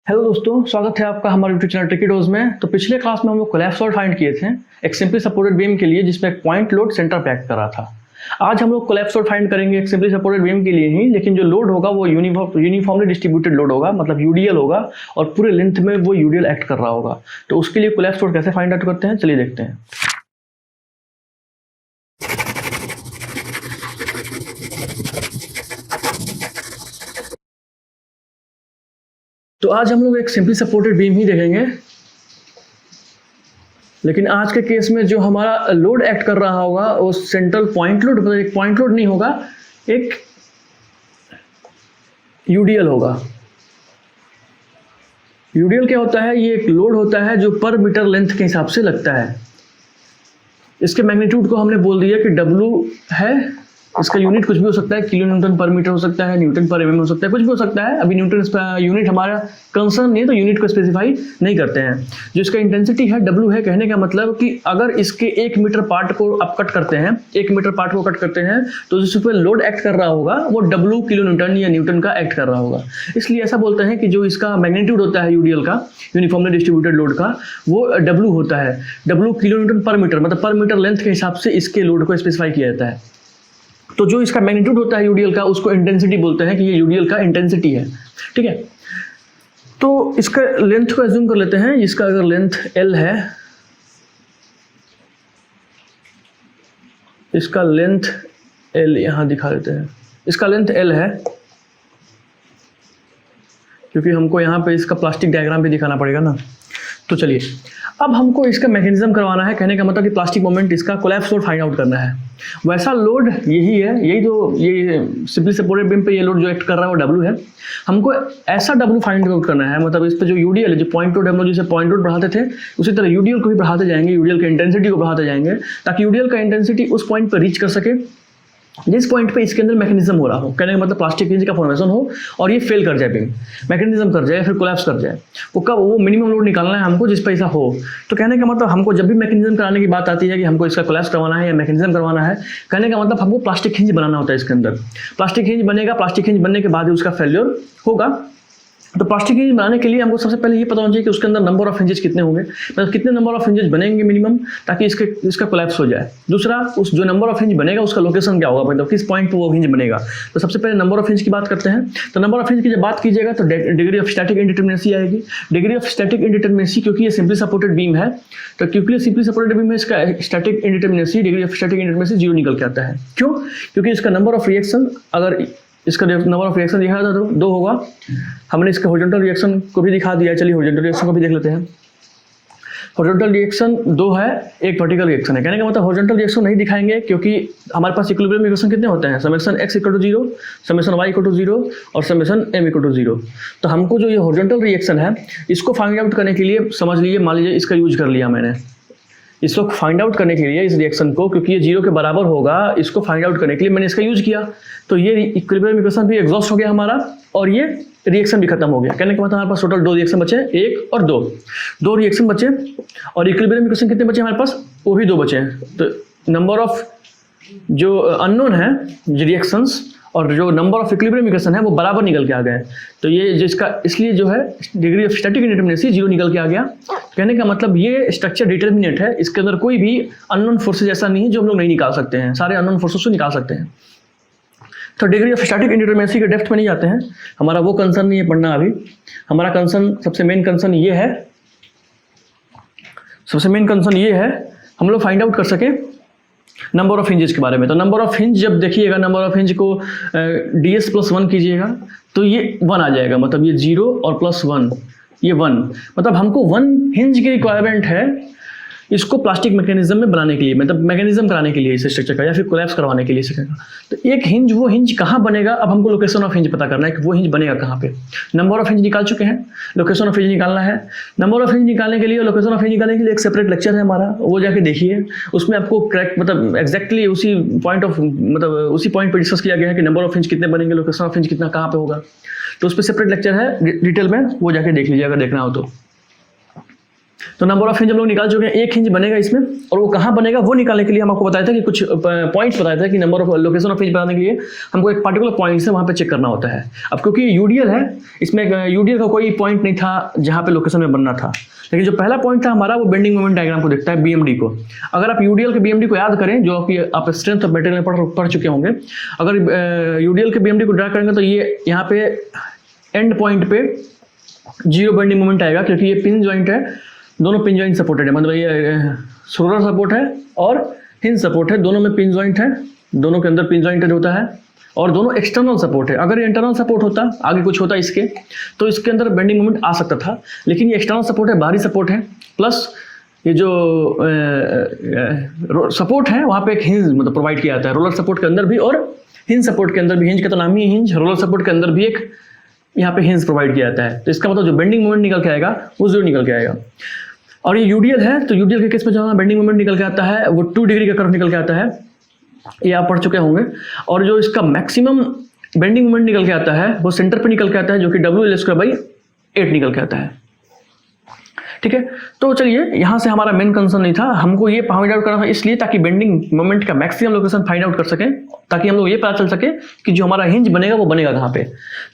Hello दोस्तों, स्वागत है आपका हमारे यूट्यूब चैनल ट्रिकी डोज में। तो पिछले क्लास में हम लोग कोलैप्स लोड फाइंड किए थे एक सिंपली सपोर्टेड बीम के लिए, जिसमें एक पॉइंट लोड सेंटर पे एक्ट कर रहा था। आज हम लोग कोलैप्स लोड फाइंड करेंगे एक सिंपली सपोर्टेड बीम के लिए ही, लेकिन जो लोड होगा वो यूनिफॉर्मली डिस्ट्रीब्यूटेड लोड होगा, मतलब यूडीएल होगा, और पूरे लेंथ में वो यूडीएल एक्ट कर रहा होगा। तो उसके लिए कोलैप्स लोड कैसे फाइंड आउट करते हैं, चलिए देखते हैं। तो आज हम लोग एक सिंपली सपोर्टेड बीम ही देखेंगे, लेकिन आज के केस में जो हमारा लोड एक्ट कर रहा होगा वो सेंट्रल पॉइंट लोड, मतलब एक पॉइंट लोड नहीं होगा, एक यूडीएल होगा। यूडीएल क्या होता है? ये एक लोड होता है जो पर मीटर लेंथ के हिसाब से लगता है। इसके मैग्नीट्यूड को हमने बोल दिया कि W है। इसका यूनिट कुछ भी हो सकता है, किलो न्यूटन पर मीटर हो सकता है, न्यूटन पर एमएम हो सकता है, कुछ भी हो सकता है। अभी न्यूटन यूनिट हमारा कंसर्न नहीं है, तो यूनिट को स्पेसिफाई नहीं करते हैं। जो इसका इंटेंसिटी है W है। कहने का मतलब कि अगर इसके 1 मीटर पार्ट को आप कट करते हैं, 1 मीटर पार्ट को कट करते हैं, तो जिस पर लोड एक्ट कर रहा होगा वो W किलो न्यूटन या न्यूटन का एक्ट कर रहा होगा। इसलिए ऐसा बोलते हैं कि जो इसका मैग्नीट्यूड होता है यूडीएल का, यूनिफॉर्मली डिस्ट्रीब्यूटेड लोड का, वो W होता है। W किलो न्यूटन पर मीटर, मतलब पर मीटर लेंथ के हिसाब से इसके लोड को स्पेसिफाई किया जाता है। तो जो इसका मैग्नीट्यूड होता है यूडीएल का, उसको इंटेंसिटी बोलते हैं कि ये यूडीएल का इंटेंसिटी है। ठीक है, तो इसका लेंथ को एज्यूम कर लेते हैं। इसका अगर लेंथ L है, इसका लेंथ L यहां दिखा देते हैं। इसका लेंथ L है, क्योंकि हमको यहाँ पे इसका प्लास्टिक डायग्राम भी दिखाना पड़ेगा ना। तो चलिए, अब हमको इसका मैकेनिज्म करवाना है। कहने का मतलब कि प्लास्टिक मोमेंट, इसका कोलैप्स लोड फाइंड आउट करना है। वैसा लोड यही है, यही जो ये सिंपली सपोर्टेड बीम पे ये लोड जो एक्ट कर रहा है वो W है। हमको ऐसा W फाइंड आउट करना है, मतलब इस पे जो यूडीएल है, जो पॉइंट लोड हम लोग जिसे पॉइंट लोड बढ़ाते थे, उसी तरह यूडीएल को भी बढ़ाते जाएंगे, यूडीएल की इंटेंसिटी को बढ़ाते जाएंगे, ताकि यूडीएल का इंटेंसिटी उस पॉइंट पर रीच कर सके जिस पॉइंट पे इसके अंदर मैकेनिज्म हो रहा हो। कहने का मतलब प्लास्टिक हिंज का फॉर्मेशन हो और ये फेल कर जाए, बीम मैकेनिज्म कर जाए, फिर कोलैप्स कर जाए। वो कब? वो मिनिमम लोड निकालना है हमको जिस पे ऐसा हो। तो कहने का मतलब हमको जब भी मैकेनिज्म कराने की बात आती है कि हमको इसका कोलैप्स करवाना है या मैकेनिज्म करवाना है, कहने का मतलब हमको प्लास्टिक हिंज बनाना होता है। इसके अंदर प्लास्टिक हिंज बनेगा, प्लास्टिक हिंज बनने के बाद ही उसका फेल्योर होगा। तो प्लास्टिक हिंज बनाने के लिए हमको सबसे पहले ये पता होना चाहिए कि उसके अंदर नंबर ऑफ हिंजेस कितने होंगे, मतलब कितने नंबर ऑफ हिंजेस बनेंगे मिनिमम, ताकि इसका कोलैप्स हो जाए। दूसरा, उस जो नंबर ऑफ हिंज बनेगा उसका लोकेशन क्या होगा, मतलब किस पॉइंट पे वो हिंज बनेगा। तो सबसे पहले नंबर ऑफ हिंज की बात करते हैं। तो नंबर ऑफ हिंज की जब बात कीजिएगा तो डिग्री ऑफ स्टैटिक इंडिटरमिनेसी आएगी। डिग्री ऑफ स्टैटिक इंडिटरमिनेसी, क्योंकि ये सिंपली सपोर्टेड बीम है, तो क्योंकि ये सिंपली सपोर्टेड बीम है, इसका static indeterminacy, degree of static indeterminacy 0 निकल के आता है। क्यों? क्योंकि इसका नंबर ऑफ रिएक्शन, अगर इसका नंबर ऑफ रिएक्शन दिखा था तो 2 होगा। हमने इसका हॉरिजॉन्टल रिएक्शन को भी दिखा दिया। चलिए हॉरिजॉन्टल रिएक्शन को भी देख लेते हैं। हॉरिजॉन्टल रिएक्शन 2 है, एक वर्टिकल रिएक्शन है। कहने का मतलब हॉरिजॉन्टल रिएक्शन नहीं दिखाएंगे, क्योंकि हमारे पास इक्विलिब्रियम इक्वेशन कितने होते हैं, समेशन x = 0, समेशन y = 0 और समेशन m = 0। तो हमको जो ये हॉरिजॉन्टल रिएक्शन है, इसको फाइंड आउट करने के लिए, समझ लीजिए, मान लीजिए इसका यूज कर लिया मैंने, इसको फाइंड आउट करने के लिए, इस रिएक्शन को, क्योंकि ये 0 के बराबर होगा, इसको फाइंड आउट करने के लिए मैंने इसका यूज किया। तो ये इक्विलिब्रियम इक्वेशन भी एग्जॉस्ट हो गया हमारा, और ये रिएक्शन भी खत्म हो गया। कहने का मतलब हमारे पास टोटल 2 रिएक्शन बचे, 1 और 2 रिएक्शन बचे, और इक्विलिब्रियम इक्वेशन कितने बचे हमारे पास, वो भी 2 बचे हैं। तो नंबर ऑफ जो अननोन है रिएक्शंस और जो नंबर ऑफ इक्विलिब्रियम इक्वेशन है वो बराबर निकल के आ गए। तो ये जिसका, इसलिए जो है डिग्री ऑफ स्टैटिक इंडिटरमिनेसी 0 निकल के आ गया। कहने का मतलब ये स्ट्रक्चर डिटर्मिनेट है, इसके अंदर कोई भी अननोन फोर्सेज ऐसा नहीं है जो हम लोग नहीं निकाल सकते हैं, सारे अननोन फोर्सेस को निकाल सकते हैं। तो डिग्री ऑफ स्टैटिक इंडिटरमिनेसी के डेप्थ में नहीं जाते हैं, हमारा वो कंसर्न नहीं है पढ़ना अभी। हमारा कंसर्न, सबसे मेन कंसर्न ये है, हम लोग फाइंड आउट कर सके नंबर ऑफ हिंजेस के बारे में। तो नंबर ऑफ हिंज जब देखिएगा, नंबर ऑफ हिंज को ds+1 कीजिएगा तो ये 1 आ जाएगा, मतलब ये 0 और +1 ये 1, मतलब हमको 1 हिंज की रिक्वायरमेंट है इसको प्लास्टिक मैकेनिज्म में बनाने के लिए, मतलब मैकेनिज्म कराने के लिए इस स्ट्रक्चर का, या फिर कोलैप्स करवाने के लिए सकेगा। तो एक हिंज, वो हिंज कहाँ बनेगा, अब हमको लोकेशन ऑफ हिंज पता करना है कि वो हिंज बनेगा कहाँ पे। नंबर ऑफ हिंज निकाल चुके हैं, लोकेशन ऑफ हिंज निकालना है। नंबर ऑफ हिंज निकालने के लिए, लोकेशन ऑफ हिंज निकालने के लिए एक सेपरेट लेक्चर है हमारा, वो जाके देखिए। उसमें आपको करेक्ट, मतलब एग्जैक्टली उसी पॉइंट पर डिस्कस किया गया है कि नंबर ऑफ हिंज कितने बनेंगे, लोकेशन ऑफ हिंज कितना कहाँ पे होगा। तो उस पर सेपरेट लेक्चर है डिटेल में, वो जाके देख लीजिए अगर देखना हो तो। तो नंबर ऑफ हिंज हम लोग निकाल चुके हैं, एक हिंज बनेगा इसमें, और वो कहाँ बनेगा वो निकालने के लिए हम आपको बताया था कि कुछ पॉइंट्स बताया था कि number of location of hinge बनाने के लिए हमको एक पार्टिकुलर पॉइंट से वहाँ पे चेक करना होता है। अब क्योंकि यूडीएल है, इसमें यूडीएल का कोई पॉइंट नहीं था जहाँ पे लोकेशन में बनना था, लेकिन जो पहला पॉइंट था हमारा वो बेंडिंग मोमेंट डायग्राम को देखता है, बीएमडी को। अगर आप यूडीएल के बीएमडी को याद करें, जो आप स्ट्रेंथ ऑफ मटेरियल में पढ़ चुके होंगे, अगर यूडीएल के बीएमडी को ड्रा करेंगे तो ये यहाँ पे एंड पॉइंट पे 0 बेंडिंग मोमेंट आएगा, क्योंकि ये पिन जॉइंट है, दोनों पिन जॉइंट सपोर्टेड है, मतलब ये रोलर सपोर्ट है और हिंज सपोर्ट है, दोनों में पिन जॉइंट है, दोनों के अंदर पिन जॉइंट होता है, और दोनों एक्सटर्नल सपोर्ट है। अगर ये इंटरनल सपोर्ट होता, आगे कुछ होता इसके, तो इसके अंदर बेंडिंग मोमेंट आ सकता था, लेकिन ये एक्सटर्नल सपोर्ट है, बाहरी सपोर्ट है, प्लस ये जो सपोर्ट है वहाँ पे एक हिंज मतलब प्रोवाइड किया जाता है, रोलर सपोर्ट के अंदर भी और हिंज सपोर्ट के अंदर भी। हिंज का तो नाम ही हिंज, रोलर सपोर्ट के अंदर भी एक यहाँ पे हिंज प्रोवाइड किया जाता है। तो इसका मतलब जो बेंडिंग मोमेंट निकल के आएगा वो 0 निकल के आएगा। और ये यूडीएल है, तो यूडीएल के केस में जो बेंडिंग मोमेंट निकल के आता है वो 2 डिग्री का कर्व निकल के आता है, ये आप पढ़ चुके होंगे। और जो इसका मैक्सिमम बेंडिंग मोमेंट निकल के आता है वो सेंटर पे निकल के आता है, जो कि WL²/8 निकल के आता है। ठीक है, तो चलिए यहाँ से हमारा मेन कंसर्न नहीं था, हमको ये फाइंड आउट करना था इसलिए ताकि बेंडिंग मोमेंट का मैक्सिमम लोकेशन फाइंड आउट कर सकें, ताकि हम लोग ये पता चल सके कि जो हमारा हिंज बनेगा वो बनेगा कहाँ पे।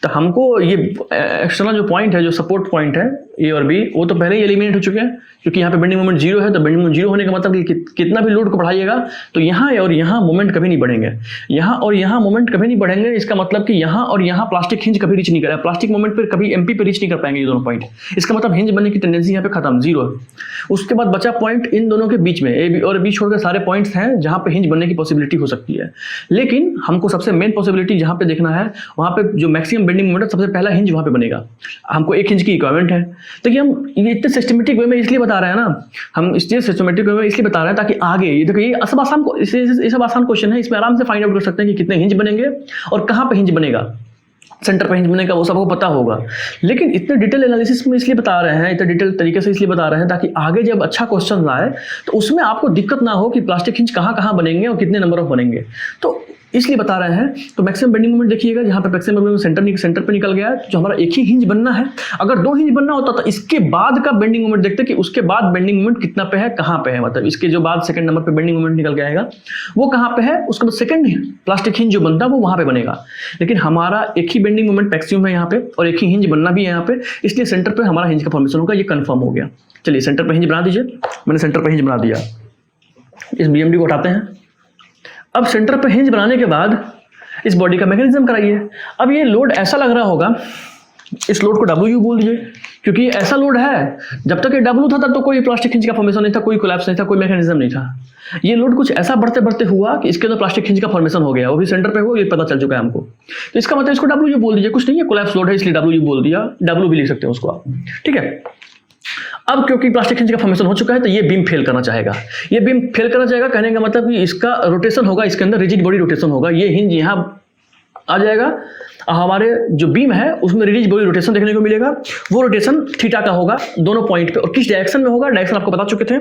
तो हमको ये एक्सटर्नल जो पॉइंट है, जो सपोर्ट पॉइंट है ए और बी, वो तो पहले ही एलिमिनेट हो चुके हैं, क्योंकि यहाँ पे बेंडिंग मोमेंट 0 है। तो बेंडिंग मोमेंट 0 होने का मतलब कि कितना भी लोड को बढ़ाइएगा तो यहाँ और यहाँ मोमेंट कभी नहीं बढ़ेंगे, यहाँ और यहाँ मोमेंट कभी नहीं बढ़ेंगे। इसका मतलब कि यहाँ और यहाँ प्लास्टिक हिंज कभी रीच नहीं करेगा, प्लास्टिक मोमेंट पर कभी एमपी पे रीच नहीं कर पाएंगे ये दोनों पॉइंट। इसका मतलब हिंज बनने की टेंडेंसी यहाँ पे खत्म, 0। उसके बाद बचा पॉइंट इन दोनों के बीच में, ए बी और बी छोड़कर सारे पॉइंट्स हैं जहाँ पे हिंज बनने की पॉसिबिलिटी हो सकती है। लेकिन हमको सबसे मेन पॉसिबिलिटी जहाँ पे देखना है, वहाँ पे जो मैक्सिमम बेंडिंग मोमेंट है, सबसे पहला हिंज वहाँ पे बनेगा। हमको एक हिंज की रिक्वायरमेंट है, तो ये हम ये इतने सिस्टमेटिक वे में इसलिए बता रहे हैं ना, हम इस सिस्टमेटिक वे में इसलिए बता रहे हैं ताकि आगे ये देखो, ये सब आसान ये सब आसान क्वेश्चन है, इसमें आराम से फाइंड आउट कर सकते हैं कि कितने हिंज बनेंगे और कहाँ पे हिंज बनेगा, सेंटर पे हिंज बनेगा, वो सबको पता होगा। लेकिन इतने डिटेल एनालिसिस में इसलिए बता रहे हैं, इतने डिटेल तरीके से इसलिए बता रहे हैं ताकि आगे जब अच्छा क्वेश्चन आए तो उसमें आपको दिक्कत ना हो कि प्लास्टिक हिंज कहाँ कहाँ बनेंगे और कितने नंबर ऑफ बनेंगे, तो इसलिए बता रहे हैं। तो मैक्सिमम बेंडिंग मोमेंट देखिएगा, जहाँ पे मैक्सिमम बेंडिंग सेंटर पे निकल गया है, जो हमारा एक ही हिंज बनना है। अगर 2 हिंज बनना होता तो इसके बाद का बेंडिंग मोमेंट देखते कि उसके बाद बेंडिंग मोमेंट कितना पे है, कहाँ पे है, मतलब इसके जो बाद सेकंड नंबर पे बेंडिंग मोमेंट निकल के आएगा वो कहाँ पे है, उसके बाद सेकंड प्लास्टिक हिंज जो बनता है वो वहाँ पे बनेगा। लेकिन हमारा एक ही बेंडिंग मोमेंट मैक्सिमम है यहाँ पे और एक ही हिंज बनना भी है यहाँ पे, इसलिए सेंटर पे हमारा हिंज का फॉर्मेशन होगा, ये कंफर्म हो गया। चलिए सेंटर पे हिंज बना दीजिए, मैंने सेंटर पे हिंज बना दिया, इस बीएमडी को हटाते हैं। अब सेंटर पे हिंज बनाने के बाद इस बॉडी का मैकेनिज्म कराइए। अब ये लोड ऐसा लग रहा होगा, इस लोड को W बोल दीजिए, क्योंकि ऐसा लोड है, जब तक ये W था तब तो कोई प्लास्टिक हिंज का फॉर्मेशन नहीं था, कोई कोलैप्स नहीं था, कोई मैकेनिज्म नहीं था। ये लोड कुछ ऐसा बढ़ते बढ़ते हुआ कि इसके अंदर प्लास्टिक हिंज का फॉर्मेशन हो गया, वो भी सेंटर पे हुआ, ये पता चल चुका है हमको। तो इसका मतलब इसको W बोल दीजिए, कुछ नहीं है, कोलैप्स लोड है इसलिए W बोल दिया, W भी लिख सकते हैं उसको आप, ठीक है। अब क्योंकि प्लास्टिक हिंज का फॉर्मेशन हो चुका है तो ये बीम फेल करना चाहेगा, ये बीम फेल करना चाहेगा, कहने का मतलब कि इसका रोटेशन होगा, इसके अंदर रिजिड बॉडी रोटेशन होगा, ये हिंज यहाँ आ जाएगा, हमारे जो बीम है उसमें रिजिड बॉडी रोटेशन देखने को मिलेगा। वो रोटेशन थीटा का होगा दोनों पॉइंट पे, और किस डायरेक्शन में होगा, डायरेक्शन आपको बता चुके थे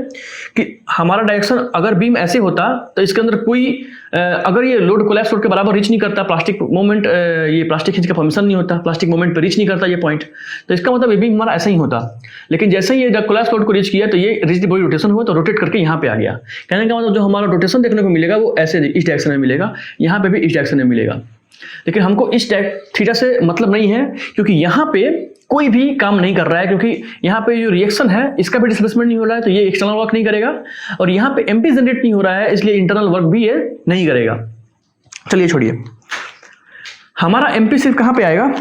कि हमारा डायरेक्शन अगर बीम ऐसे होता तो इसके अंदर कोई अगर ये लोड कोलैप्स लोड के बराबर रीच नहीं करता, प्लास्टिक मोमेंट ये प्लास्टिक हिंज का फॉर्मेशन नहीं होता, प्लास्टिक मोमेंट पे रीच नहीं करता ये पॉइंट, तो इसका मतलब ये बीम हमारा ऐसा ही होता। लेकिन जैसे ही ये कोलैप्स लोड को रीच किया तो ये रिजिड बॉडी रोटेशन हुआ, तो रोटेट करके यहाँ पे आ गया। कहने का मतलब जो हमारा रोटेशन देखने को मिलेगा वो ऐसे इस डायरेक्शन में मिलेगा, यहाँ पे भी इस डायरेक्शन में मिलेगा। लेकिन हमको इस थीटा से मतलब नहीं है, क्योंकि यहाँ पे कोई भी काम नहीं कर रहा है, क्योंकि यहाँ पे जो रिएक्शन है इसका भी डिस्प्लेसमेंट नहीं हो रहा है, तो ये एक्सटर्नल वर्क नहीं करेगा, और यहाँ पे एमपी जनरेट नहीं हो रहा है, इसलिए इंटरनल वर्क भी ये नहीं करेगा। चलिए छोड़िए, हमारा एमपी सिर्फ कहाँ पे आएगा,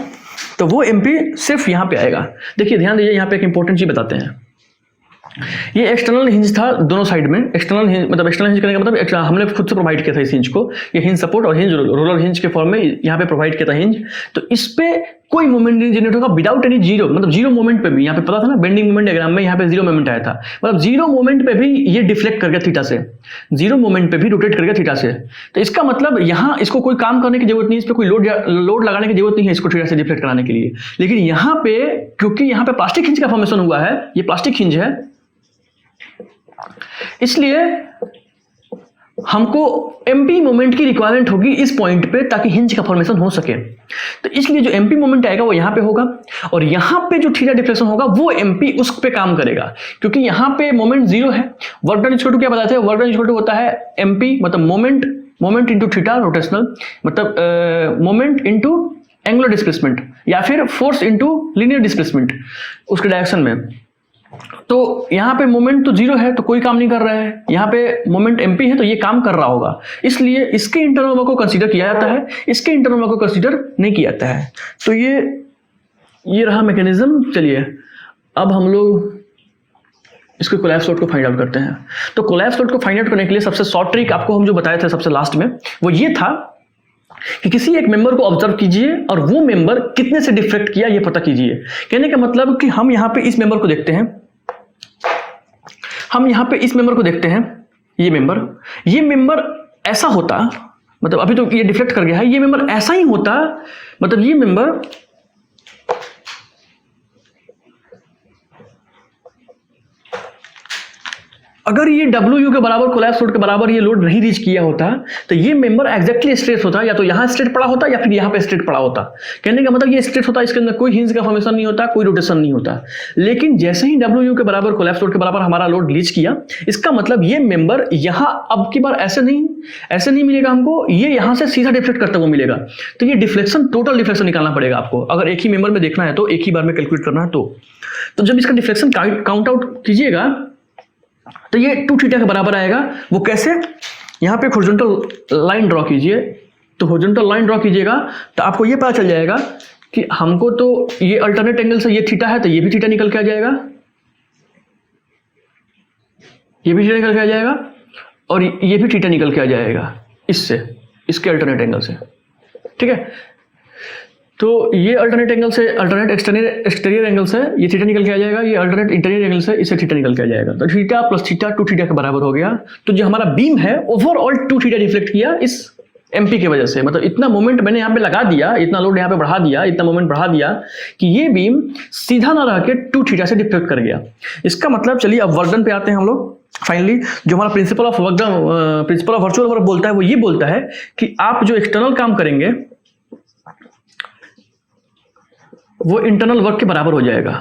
तो वो एमपी सिर्फ यहाँ पे आएगा। देखिए ध्यान दीजिए, यहाँ पे एक इंपॉर्टेंट चीज बताते हैं। ये एक्सटर्नल हिंज था दोनों साइड में, एक्सटर्नल हिंज मतलब एक्सटर्नल हिंज करने का मतलब हमने खुद से प्रोवाइड किया था इस हिंज को, ये हिंज सपोर्ट और हिंज रोलर हिंज के फॉर्म में यहाँ पे प्रोवाइड किया था हिंज। तो इस पे कोई मोमेंट नहीं जनरेट होगा विदाउट एनी जीरो, मतलब जीरो मोमेंट पे भी, यहाँ पे पता था ना बेंडिंग मोमेंट डायग्राम में यहाँ पे जीरो मोमेंट आया था, मतलब जीरो मोमेंट पे भी ये डिफ्लेक्ट कर गया थीटा से, जीरो मोमेंट पे भी रोटेट कर गया थीटा से। तो इसका मतलब यहाँ इसको कोई काम करने की जरूरत नहीं, इस पर कोई लोड लगाने की जरूरत नहीं है इसको थीटा से डिफ्लेक्ट कराने के लिए। लेकिन यहाँ पे क्योंकि यहाँ पे प्लास्टिक हिंज का फॉर्मेशन हुआ है, ये प्लास्टिक हिंज है, इसलिए हमको एमपी मोमेंट की रिक्वायरमेंट होगी इस पॉइंट पे, ताकि हिंज का फॉर्मेशन हो सके। तो इसलिए जो एमपी मोमेंट आएगा वो यहाँ पे होगा, और यहाँ पे जो थीटा डिफ्लेक्शन होगा वो एमपी उस पे काम करेगा, क्योंकि यहाँ पे मोमेंट जीरो है। वर्क डन इक्वल टू क्या बताते हैं, वर्क डन इक्वल टू होता है एमपी मतलब मोमेंट इंटू थीटा रोटेशनल, मतलब मोमेंट इंटू एंगुलर डिस्प्लेसमेंट, या फिर फोर्स इंटू लीनियर डिस्प्लेसमेंट उसके डायरेक्शन में। तो यहाँ पे मोमेंट तो जीरो है तो कोई काम नहीं कर रहा है, यहाँ पे मोमेंट एमपी है तो ये काम कर रहा होगा, इसलिए इसके इंटरनल वर्क को कंसीडर किया जाता है, इसके इंटरनल वर्क को कंसीडर नहीं किया जाता है। तो ये रहा मैकेनिज्म। चलिए अब हम लोग इसके कोलैप्स लोड को फाइंड आउट करते हैं। तो कोलैप्स लोड को फाइंड आउट करने के लिए सबसे शॉर्ट ट्रिक आपको हम जो बताए थे सबसे लास्ट में, वो ये था कि किसी एक मेंबर को ऑब्जर्व कीजिए और वो मेंबर कितने से डिफ्लेक्ट किया ये पता कीजिए। कहने का मतलब कि हम यहाँ पे इस मेंबर को देखते हैं, ये मेंबर ऐसा होता, मतलब अभी तो ये डिफ्लेक्ट कर गया है, ये मेंबर ऐसा ही होता, मतलब ये मेंबर अगर ये डब्ल्यू के बराबर कोलैप्स लोड के बराबर ये लोड नहीं रीच किया होता तो ये मेंबर एग्जैक्टली स्ट्रेट होता, या तो यहाँ स्ट्रेट पड़ा होता या फिर यहाँ पे स्ट्रेट पड़ा होता। कहने का मतलब ये स्ट्रेट होता, इसके अंदर कोई हिंज का फॉर्मेशन नहीं होता, कोई रोटेशन नहीं होता। लेकिन जैसे ही डब्ल्यू के बराबर कोलैप्स लोड के बराबर हमारा लोड रीच किया, इसका मतलब ये मेंबर यहाँ अब की बार ऐसे नहीं मिलेगा हमको, ये यहाँ से सीधा डिफ्लेक्ट करता हुआ मिलेगा। तो ये डिफ्लेक्शन, टोटल डिफ्लेक्शन निकालना पड़ेगा आपको, अगर एक ही मेंबर में देखना है तो, एक ही बार में कैलकुलेट करना है तो जब इसका डिफ्लेक्शन काउंट आउट कीजिएगा तो ये 2 थीटा के बराबर आएगा। वो कैसे, यहाँ पे हॉरिजॉन्टल लाइन ड्रॉ कीजिए, तो हॉरिजॉन्टल लाइन ड्रॉ कीजिएगा तो आपको ये पता चल जाएगा कि हमको तो ये अल्टरनेट एंगल से ये थीटा है तो ये भी थीटा निकल के आ जाएगा, ये भी थीटा निकल के आ जाएगा, और ये भी थीटा निकल के आ जाएगा इससे, इसके अल्टरनेट एंगल से। ठीक है, तो ये अल्टरनेट एंगल से, अल्टरनेट एक्सटीरियर एंगल से ये थीटा निकल के आ जाएगा, ये अल्टरनेट इंटीरियर एंगल से इसे थीटा निकल के आ जाएगा। तो थीटा प्लस थीटा 2 थीटा के बराबर हो गया। तो जो हमारा बीम है ओवरऑल 2 थीटा डिफ्लेक्ट किया इस एमपी की वजह से, मतलब इतना मोमेंट मैंने यहाँ पे लगा दिया, इतना लोड यहाँ पे बढ़ा दिया, इतना मोमेंट बढ़ा दिया कि ये बीम सीधा ना रह के 2 थीटा से डिफ्लेक्ट कर गया। इसका मतलब चलिए अब वर्क डन पे आते हैं हम लोग। फाइनली जो हमारा principle of work done, principle of virtual work बोलता है वो ये बोलता है कि आप जो एक्सटर्नल काम करेंगे वो इंटरनल वर्क के बराबर हो जाएगा।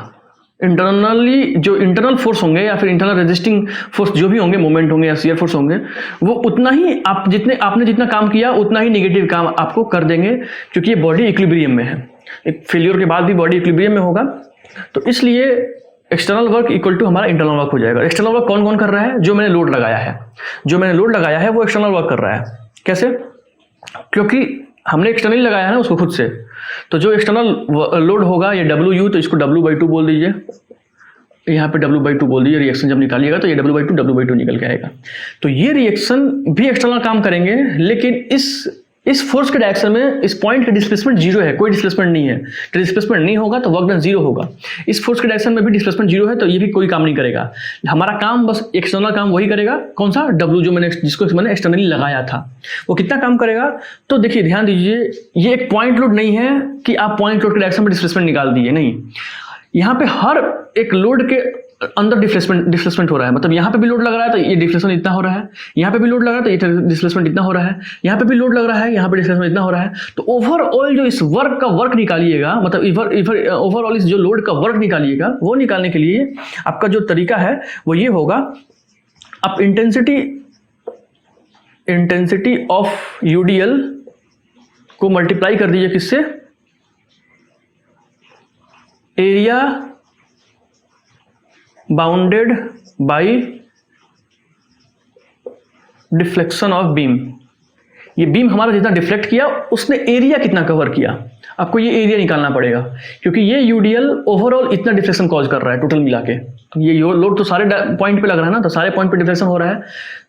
इंटरनली जो इंटरनल फोर्स होंगे या फिर इंटरनल रेजिस्टिंग फोर्स जो भी होंगे, मोमेंट होंगे या शियर फोर्स होंगे, वो उतना ही आपने जितना काम किया उतना ही नेगेटिव काम आपको कर देंगे, क्योंकि ये बॉडी इक्विलिब्रियम में है। एक फेलियर के बाद भी बॉडी इक्विलिब्रियम में होगा, तो इसलिए एक्सटर्नल वर्क इक्वल टू हमारा इंटरनल वर्क हो जाएगा। एक्सटर्नल वर्क कौन कौन कर रहा है, जो मैंने लोड लगाया है, वो एक्सटर्नल वर्क कर रहा है। कैसे, क्योंकि हमने एक्सटर्नली लगाया है ना उसको खुद से, तो जो एक्सटर्नल लोड होगा ये डब्ल्यू, तो इसको W/2 बोल दीजिए, यहाँ पे W/2 बोल दीजिए। रिएक्शन जब निकालिएगा तो ये W/2 निकल के आएगा। तो ये रिएक्शन भी एक्सटर्नल काम करेंगे, लेकिन इस फोर्स के डायरेक्शन में इस पॉइंट का डिस्प्लेसमेंट जीरो है, कोई डिस्प्लेसमेंट नहीं है। तो डिस्प्लेसमेंट नहीं होगा तो वर्क डन जीरो होगा। इस फोर्स के डायरेक्शन में भी डिस्प्लेसमेंट जीरो है तो ये भी कोई काम नहीं करेगा। हमारा काम बस एक्सटर्नल काम वही करेगा, कौन सा, W, जो जिसको मैंने एक्सटर्नली लगाया था। वो कितना काम करेगा, तो देखिए ध्यान दीजिए, ये एक पॉइंट लोड नहीं है कि आप पॉइंट लोड के डायरेक्शन में डिस्प्लेसमेंट निकाल दिए, नहीं। यहाँ पे हर एक लोड के अंदर डिस्प्लेसमेंट हो रहा है, मतलब यहाँ पे भी लोड लग रहा है तो ये डिस्प्लेसमेंट इतना हो रहा है, यहाँ पे भी लोड लग रहा है तो ये डिस्प्लेसमेंट इतना हो रहा है, यहाँ पे भी लोड लग रहा है, यहाँ पे डिस्प्लेसमेंट इतना हो रहा है। तो ओवरऑल जो इस वर्क का वर्क निकालिएगा, मतलब ओवरऑल इस जो लोड का वर्क निकालिएगा, वो निकालने के लिए आपका जो तरीका है वो ये होगा, आप इंटेंसिटी ऑफ UDL को मल्टीप्लाई कर दीजिए किससे, area bounded by deflection of beam. ये बीम हमारा जितना डिफ्लेक्ट किया उसने एरिया कितना कवर किया, आपको ये एरिया निकालना पड़ेगा, क्योंकि ये UDL ओवरऑल इतना डिफ्लेक्शन कॉज कर रहा है टोटल मिला के। ये लोड तो सारे पॉइंट पे लग रहा है ना, तो सारे पॉइंट पे डिफ्लेक्शन हो रहा है।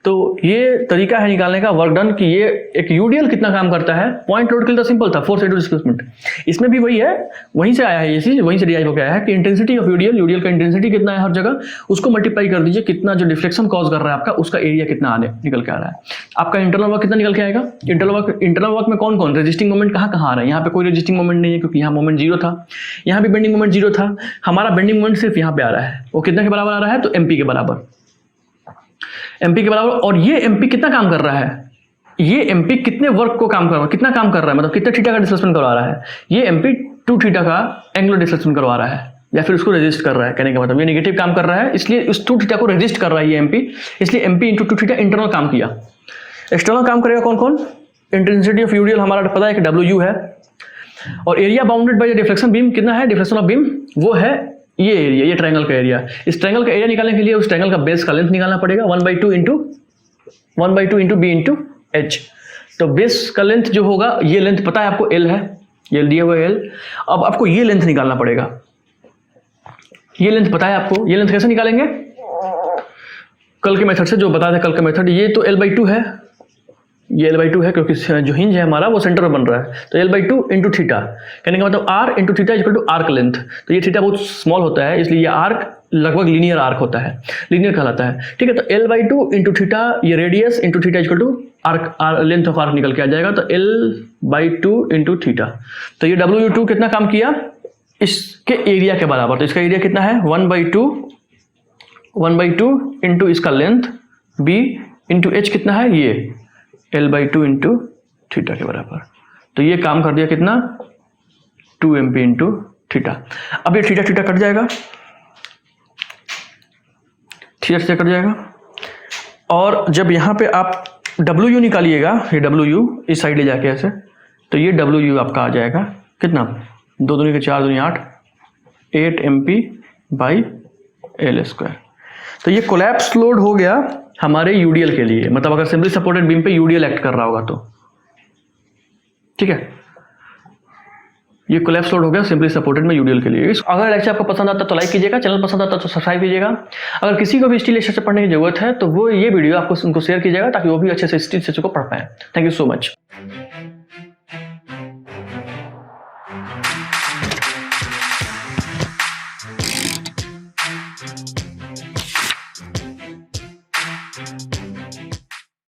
तो ये तरीका है निकालने का वर्क डन कि ये एक UDL कितना काम करता है। पॉइंट लोड के लिए तो सिंपल था, फोर्स इनटू डिस्प्लेसमेंट। इसमें भी वही है, वहीं से आया है ये चीज, वहीं से डिराइव होकर आया है कि इंटेंसिटी ऑफ UDL का इंटेंसिटी कितना है हर जगह, उसको मल्टीप्लाई कर दीजिए, कितना जो डिफ्लेक्शन कॉज कर रहा है आपका, उसका एरिया कितना निकल के आ रहा है। आपका इंटरनल वर्क कितना निकल के आएगा, इंटरनल वर्क में कौन कौन रेजिस्टिंग मोमेंट कहाँ आ रहा है। यहाँ पे कोई रेजिस्टिंग मोमेंट नहीं है क्योंकि यहाँ मोमेंट जीरो था, यहाँ भी बेंडिंग मोमेंट जीरो था। हमारा बेंडिंग मोमेंट सिर्फ यहाँ पे आ रहा है, वो कितने के बराबर आ रहा है, तो MP के बराबर। MP के बराबर। और ये MP कितना काम कर रहा है, ये MP कितने वर्क को काम कर रहा है, कितना काम कर रहा है, मतलब कितने थीटा का डिस्प्लेसमेंट करवा रहा है, ये MP 2 थीटा का एंगुलर डिस्प्लेसमेंट करवा रहा है, या फिर उसको रेजिस्ट कर रहा है। कहने का मतलब ये नेगेटिव काम कर रहा है, इसलिए उस 2 थीटा को रेजिस्ट कर रहा है ये MP, इसलिए MP इंटू 2 थीटा इंटरनल काम किया। एक्सटर्नल काम करेगा कौन कौन, इंटेंसिटी ऑफ UDL हमारा पता है कि WU है, और area bounded by deflection beam कितना है, डिफ्लेक्शन ऑफ बीम वो है ये एरिया, ये ट्रायंगल का एरिया। इस ट्रायंगल का एरिया निकालने के लिए उस ट्रायंगल का बेस का लेंथ निकालना पड़ेगा, 1/2 इंटू B इंटू H। तो बेस का लेंथ जो होगा, ये लेंथ पता है आपको L है, ये दिया हुआ L। अब आपको ये लेंथ निकालना पड़ेगा, ये लेंथ पता है आपको, ये लेंथ कैसे निकालेंगे, कल के मेथड से, जो बताया था कल का मेथड। ये तो L/2 है, ये L/2 है क्योंकि जो हिंज है हमारा वो सेंटर में बन रहा है, तो L/2 इंटू थीटा, कहने का मतलब R into theta equal to arc length. तो ये थीटा बहुत स्मॉल होता है, इसलिए ये आर्क लगभग लीनियर आर्क होता है, लीनियर कहलाता है, ठीक है। तो L/2 इंटू थीटा, ये radius into theta equal to arc, length of arc निकल के आ जाएगा, तो L/2 इंटू थीटा। तो ये WU2 कितना काम किया, इसके एरिया के बराबर। तो इसका एरिया कितना है, 1/2 इंटू इसका लेंथ B इंटू H कितना है, ये L/2 इंटू थीटा के बराबर। तो ये काम कर दिया कितना, 2 MP इंटू थीटा। अब ये थीटा थीटा कट जाएगा, थीटा थीटा कट जाएगा। और जब यहाँ पे आप WU निकालिएगा, ये WU इस साइड ले जाके ऐसे, तो ये WU आपका आ जाएगा कितना, 2 दूनी के 4 दूनी 8, 8 MP बाई L²। तो ये कोलैप्स लोड हो गया हमारे UDL के लिए, मतलब अगर सिंपली सपोर्टेड बीम पे UDL एक्ट कर रहा होगा तो, ठीक है। ये कोलैप्स लोड हो गया सिंपली सपोर्टेड में UDL के लिए। अगर लेक्चर आपको पसंद आता तो लाइक कीजिएगा, चैनल पसंद आता तो सब्सक्राइब कीजिएगा। अगर किसी को भी स्टील स्ट्रक्चर पढ़ने की जरूरत है तो वो ये वीडियो आपको उनको शेयर कीजिएगा, ताकि वो भी अच्छे से स्टील स्ट्रक्चर को पढ़ पाए। Thank you so much.